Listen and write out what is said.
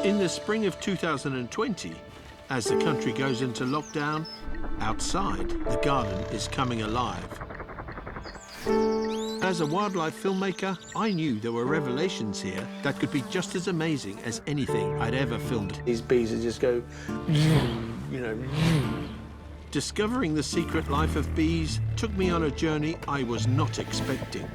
In the spring of 2020, as the country goes into lockdown, outside, the garden is coming alive. As a wildlife filmmaker, I knew there were revelations here that could be just as amazing as anything I'd ever filmed. These bees that just go, you know. Discovering the secret life of bees took me on a journey I was not expecting.